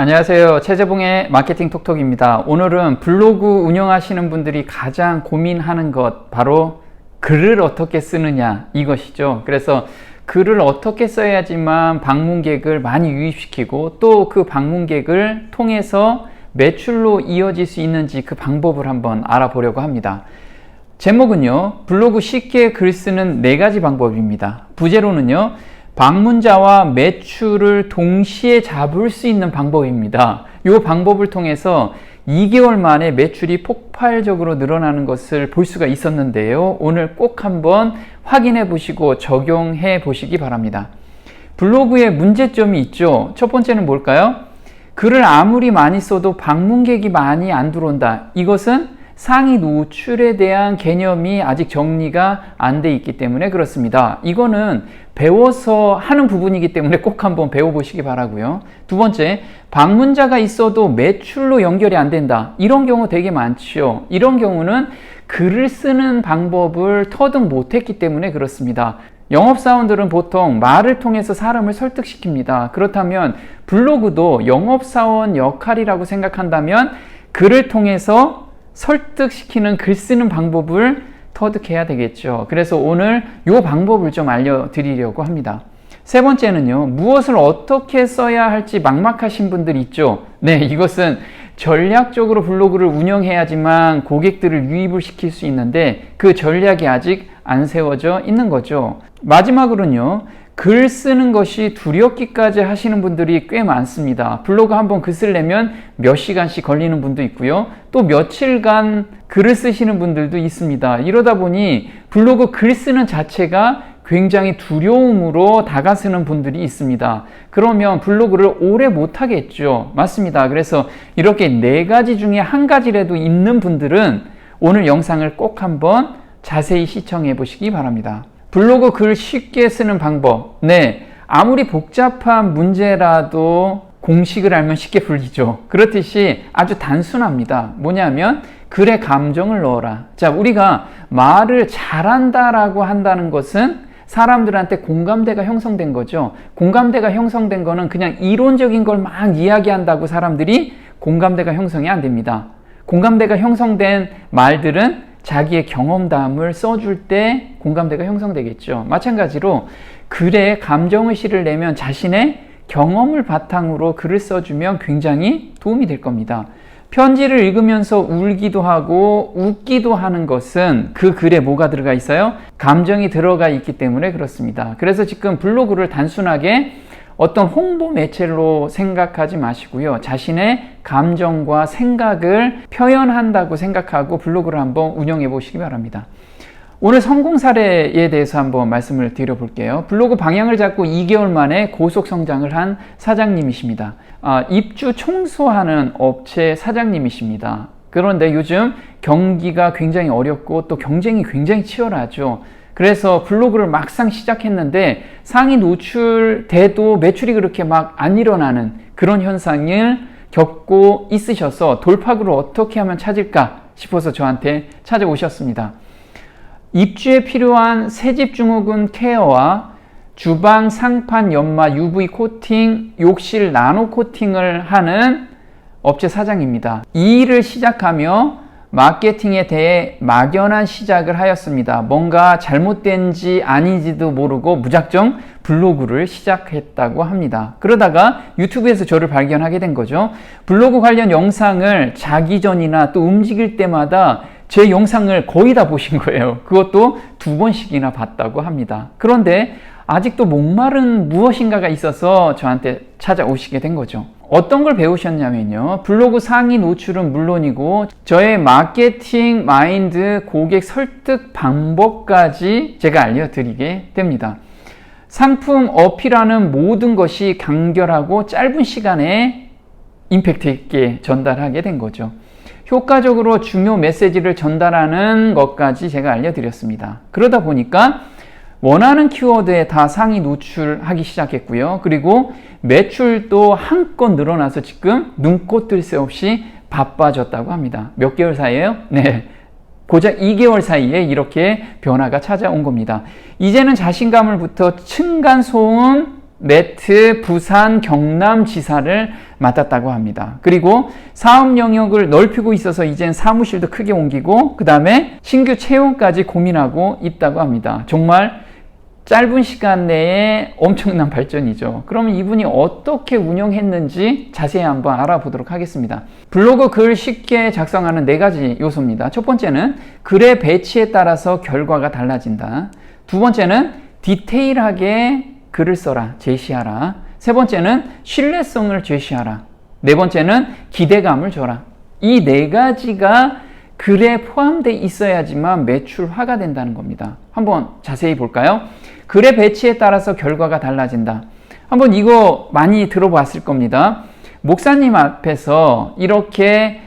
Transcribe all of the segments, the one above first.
안녕하세요. 최재봉의 마케팅 톡톡입니다. 오늘은 블로그 운영하시는 분들이 가장 고민하는 것, 바로 글을 어떻게 쓰느냐, 이것이죠. 그래서 글을 어떻게 써야지만 방문객을 많이 유입시키고 또 그 방문객을 통해서 매출로 이어질 수 있는지 그 방법을 한번 알아보려고 합니다. 제목은요, 블로그 쉽게 글 쓰는 4가지 방법입니다. 부제로는요, 방문자와 매출을 동시에 잡을 수 있는 방법입니다. 이 방법을 통해서 2개월 만에 매출이 폭발적으로 늘어나는 것을 볼 수가 있었는데요. 오늘 꼭 한번 확인해 보시고 적용해 보시기 바랍니다. 블로그에 문제점이 있죠. 첫 번째는 뭘까요? 글을 아무리 많이 써도 방문객이 많이 안 들어온다. 이것은 상위 노출에 대한 개념이 아직 정리가 안 돼 있기 때문에 그렇습니다. 이거는 배워서 하는 부분이기 때문에 꼭 한번 배워보시기 바라고요. 두 번째, 방문자가 있어도 매출로 연결이 안 된다. 이런 경우 되게 많죠. 이런 경우는 글을 쓰는 방법을 터득 못했기 때문에 그렇습니다. 영업사원들은 보통 말을 통해서 사람을 설득시킵니다. 그렇다면 블로그도 영업사원 역할이라고 생각한다면 글을 통해서 설득시키는 글 쓰는 방법을 터득해야 되겠죠. 그래서 오늘 이 방법을 좀 알려드리려고 합니다. 세 번째는요, 무엇을 어떻게 써야 할지 막막하신 분들 있죠. 네, 이것은 전략적으로 블로그를 운영해야지만 고객들을 유입을 시킬 수 있는데 그 전략이 아직 안 세워져 있는 거죠. 마지막으로는요, 글 쓰는 것이 두렵기까지 하시는 분들이 꽤 많습니다. 블로그 한번 글 쓰려면 몇 시간씩 걸리는 분도 있고요. 또 며칠간 글을 쓰시는 분들도 있습니다. 이러다 보니 블로그 글 쓰는 자체가 굉장히 두려움으로 다가서는 분들이 있습니다. 그러면 블로그를 오래 못 하겠죠. 맞습니다. 그래서 이렇게 4가지 중에 한 가지라도 있는 분들은 오늘 영상을 꼭 한번 자세히 시청해 보시기 바랍니다. 블로그 글 쉽게 쓰는 방법. 네, 아무리 복잡한 문제라도 공식을 알면 쉽게 풀리죠. 그렇듯이 아주 단순합니다. 뭐냐면 글에 감정을 넣어라. 자, 우리가 말을 잘한다라고 한다는 것은 사람들한테 공감대가 형성된 거죠. 공감대가 형성된 거는 그냥 이론적인 걸 막 이야기한다고 사람들이 공감대가 형성이 안 됩니다. 공감대가 형성된 말들은 자기의 경험담을 써줄 때 공감대가 형성되겠죠. 마찬가지로 글에 감정의식을 내면 자신의 경험을 바탕으로 글을 써주면 굉장히 도움이 될 겁니다. 편지를 읽으면서 울기도 하고 웃기도 하는 것은 그 글에 뭐가 들어가 있어요? 감정이 들어가 있기 때문에 그렇습니다. 그래서 지금 블로그를 단순하게 어떤 홍보 매체로 생각하지 마시고요. 자신의 감정과 생각을 표현한다고 생각하고 블로그를 한번 운영해 보시기 바랍니다. 오늘 성공 사례에 대해서 한번 말씀을 드려볼게요. 블로그 방향을 잡고 2개월 만에 고속 성장을 한 사장님이십니다. 입주 청소하는 업체 사장님이십니다. 그런데 요즘 경기가 굉장히 어렵고 또 경쟁이 굉장히 치열하죠. 그래서 블로그를 막상 시작했는데 상위 노출돼도 매출이 그렇게 막 안 일어나는 그런 현상을 겪고 있으셔서 돌파구를 어떻게 하면 찾을까 싶어서 저한테 찾아오셨습니다. 입주에 필요한 새집 증후군 케어와 주방 상판 연마 UV 코팅, 욕실 나노 코팅을 하는 업체 사장입니다. 이 일을 시작하며 마케팅에 대해 막연한 시작을 하였습니다. 뭔가 잘못된지 아닌지도 모르고 무작정 블로그를 시작했다고 합니다. 그러다가 유튜브에서 저를 발견하게 된 거죠. 블로그 관련 영상을 자기 전이나 또 움직일 때마다 제 영상을 거의 다 보신 거예요. 그것도 2번씩이나 봤다고 합니다. 그런데 아직도 목마른 무엇인가가 있어서 저한테 찾아오시게 된 거죠. 어떤 걸 배우셨냐면요, 블로그 상위 노출은 물론이고 저의 마케팅 마인드, 고객 설득 방법까지 제가 알려드리게 됩니다. 상품 어필하는 모든 것이 간결하고 짧은 시간에 임팩트 있게 전달하게 된 거죠. 효과적으로 중요 메시지를 전달하는 것까지 제가 알려드렸습니다. 그러다 보니까 원하는 키워드에 다 상위 노출하기 시작했고요. 그리고 매출도 한껏 늘어나서 지금 눈꽃 뜰 새 없이 바빠졌다고 합니다. 몇 개월 사이에요? 네, 고작 2개월 사이에 이렇게 변화가 찾아온 겁니다. 이제는 자신감을 붙어 층간소음 매트 부산 경남지사를 맡았다고 합니다. 그리고 사업 영역을 넓히고 있어서 이젠 사무실도 크게 옮기고 그 다음에 신규 채용까지 고민하고 있다고 합니다. 정말 짧은 시간 내에 엄청난 발전이죠. 그러면 이분이 어떻게 운영했는지 자세히 한번 알아보도록 하겠습니다. 블로그 글 쉽게 작성하는 4가지 요소입니다. 첫 번째는 글의 배치에 따라서 결과가 달라진다. 두 번째는 디테일하게 글을 써라, 제시하라. 세 번째는 신뢰성을 제시하라. 네 번째는 기대감을 줘라. 이 4가지가 글에 포함되어 있어야지만 매출화가 된다는 겁니다. 한번 자세히 볼까요? 글의 배치에 따라서 결과가 달라진다. 한번 이거 많이 들어봤을 겁니다. 목사님 앞에서 이렇게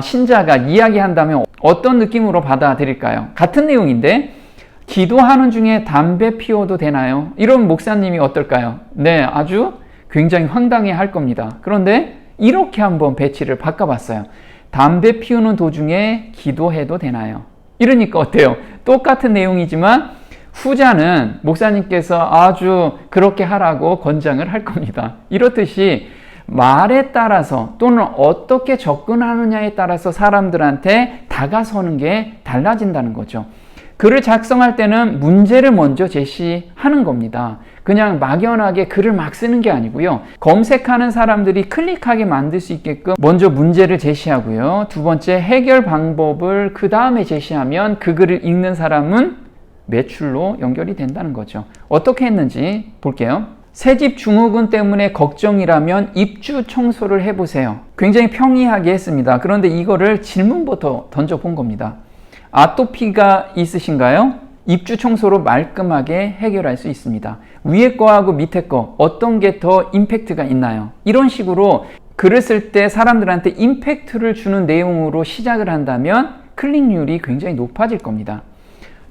신자가 이야기한다면 어떤 느낌으로 받아들일까요? 같은 내용인데 기도하는 중에 담배 피워도 되나요? 이런 목사님이 어떨까요? 네, 아주 굉장히 황당해 할 겁니다. 그런데 이렇게 한번 배치를 바꿔봤어요. 담배 피우는 도중에 기도해도 되나요? 이러니까 어때요? 똑같은 내용이지만 후자는 목사님께서 아주 그렇게 하라고 권장을 할 겁니다. 이렇듯이 말에 따라서 또는 어떻게 접근하느냐에 따라서 사람들한테 다가서는 게 달라진다는 거죠. 글을 작성할 때는 문제를 먼저 제시하는 겁니다. 그냥 막연하게 글을 막 쓰는 게 아니고요. 검색하는 사람들이 클릭하게 만들 수 있게끔 먼저 문제를 제시하고요. 두 번째 해결 방법을 그 다음에 제시하면 그 글을 읽는 사람은 매출로 연결이 된다는 거죠. 어떻게 했는지 볼게요. 새집 증후군 때문에 걱정이라면 입주 청소를 해보세요. 굉장히 평이하게 했습니다. 그런데 이거를 질문부터 던져본 겁니다. 아토피가 있으신가요? 입주 청소로 말끔하게 해결할 수 있습니다. 위에 거하고 밑에 거 어떤 게 더 임팩트가 있나요? 이런 식으로 글을 쓸 때 사람들한테 임팩트를 주는 내용으로 시작을 한다면 클릭률이 굉장히 높아질 겁니다.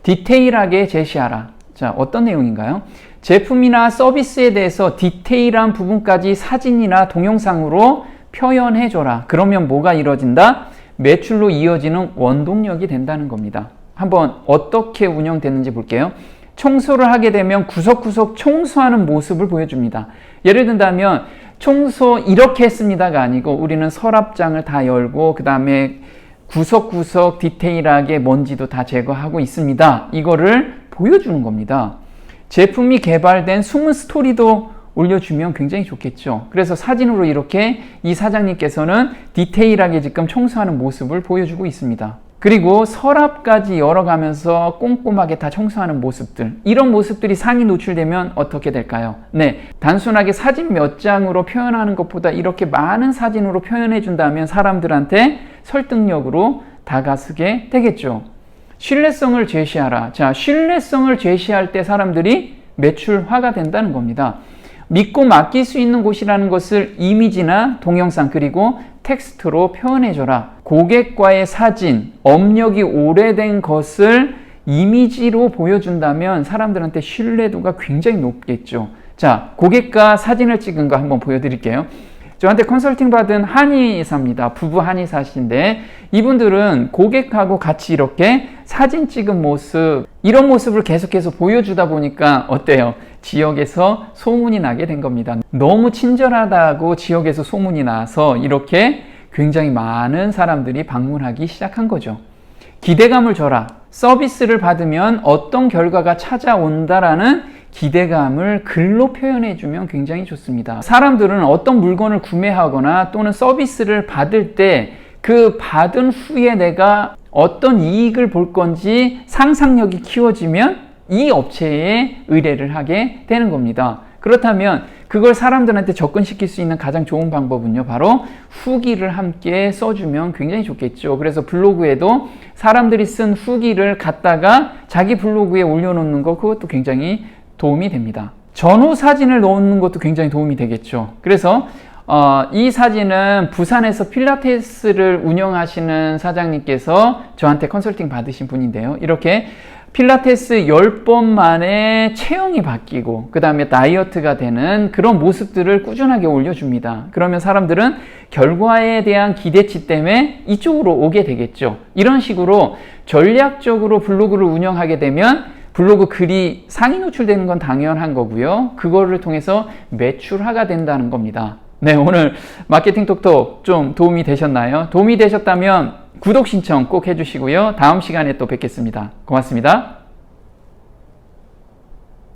디테일하게 제시하라. 자, 어떤 내용인가요? 제품이나 서비스에 대해서 디테일한 부분까지 사진이나 동영상으로 표현해줘라. 그러면 뭐가 이루어진다? 매출로 이어지는 원동력이 된다는 겁니다. 한번 어떻게 운영됐는지 볼게요. 청소를 하게 되면 구석구석 청소하는 모습을 보여줍니다. 예를 든다면 청소 이렇게 했습니다가 아니고 우리는 서랍장을 다 열고 그 다음에 구석구석 디테일하게 먼지도 다 제거하고 있습니다. 이거를 보여주는 겁니다. 제품이 개발된 숨은 스토리도 올려주면 굉장히 좋겠죠. 그래서 사진으로 이렇게 이 사장님께서는 디테일하게 지금 청소하는 모습을 보여주고 있습니다. 그리고 서랍까지 열어가면서 꼼꼼하게 다 청소하는 모습들, 이런 모습들이 상위 노출되면 어떻게 될까요? 네, 단순하게 사진 몇 장으로 표현하는 것보다 이렇게 많은 사진으로 표현해 준다면 사람들한테 설득력으로 다가서게 되겠죠. 신뢰성을 제시하라. 자, 신뢰성을 제시할 때 사람들이 매출화가 된다는 겁니다. 믿고 맡길 수 있는 곳이라는 것을 이미지나 동영상 그리고 텍스트로 표현해줘라. 고객과의 사진, 업력이 오래된 것을 이미지로 보여준다면 사람들한테 신뢰도가 굉장히 높겠죠. 자, 고객과 사진을 찍은 거 한번 보여드릴게요. 저한테 컨설팅 받은 한의사입니다. 부부 한의사신데 이분들은 고객하고 같이 이렇게 사진 찍은 모습, 이런 모습을 계속해서 보여주다 보니까 어때요? 지역에서 소문이 나게 된 겁니다. 너무 친절하다고 지역에서 소문이 나서 이렇게 굉장히 많은 사람들이 방문하기 시작한 거죠. 기대감을 줘라. 서비스를 받으면 어떤 결과가 찾아온다라는 기대감을 글로 표현해주면 굉장히 좋습니다. 사람들은 어떤 물건을 구매하거나 또는 서비스를 받을 때 그 받은 후에 내가 어떤 이익을 볼 건지 상상력이 키워지면 이 업체에 의뢰를 하게 되는 겁니다. 그렇다면 그걸 사람들한테 접근시킬 수 있는 가장 좋은 방법은요, 바로 후기를 함께 써주면 굉장히 좋겠죠. 그래서 블로그에도 사람들이 쓴 후기를 갖다가 자기 블로그에 올려놓는 거, 그것도 굉장히 도움이 됩니다. 전후 사진을 넣는 것도 굉장히 도움이 되겠죠. 그래서 이 사진은 부산에서 필라테스를 운영하시는 사장님께서 저한테 컨설팅 받으신 분인데요. 이렇게 필라테스 10번 만에 체형이 바뀌고 그 다음에 다이어트가 되는 그런 모습들을 꾸준하게 올려줍니다. 그러면 사람들은 결과에 대한 기대치 때문에 이쪽으로 오게 되겠죠. 이런 식으로 전략적으로 블로그를 운영하게 되면 블로그 글이 상위 노출되는 건 당연한 거고요. 그거를 통해서 매출화가 된다는 겁니다. 네, 오늘 마케팅 톡톡 좀 도움이 되셨나요? 도움이 되셨다면 구독 신청 꼭 해주시고요. 다음 시간에 또 뵙겠습니다. 고맙습니다.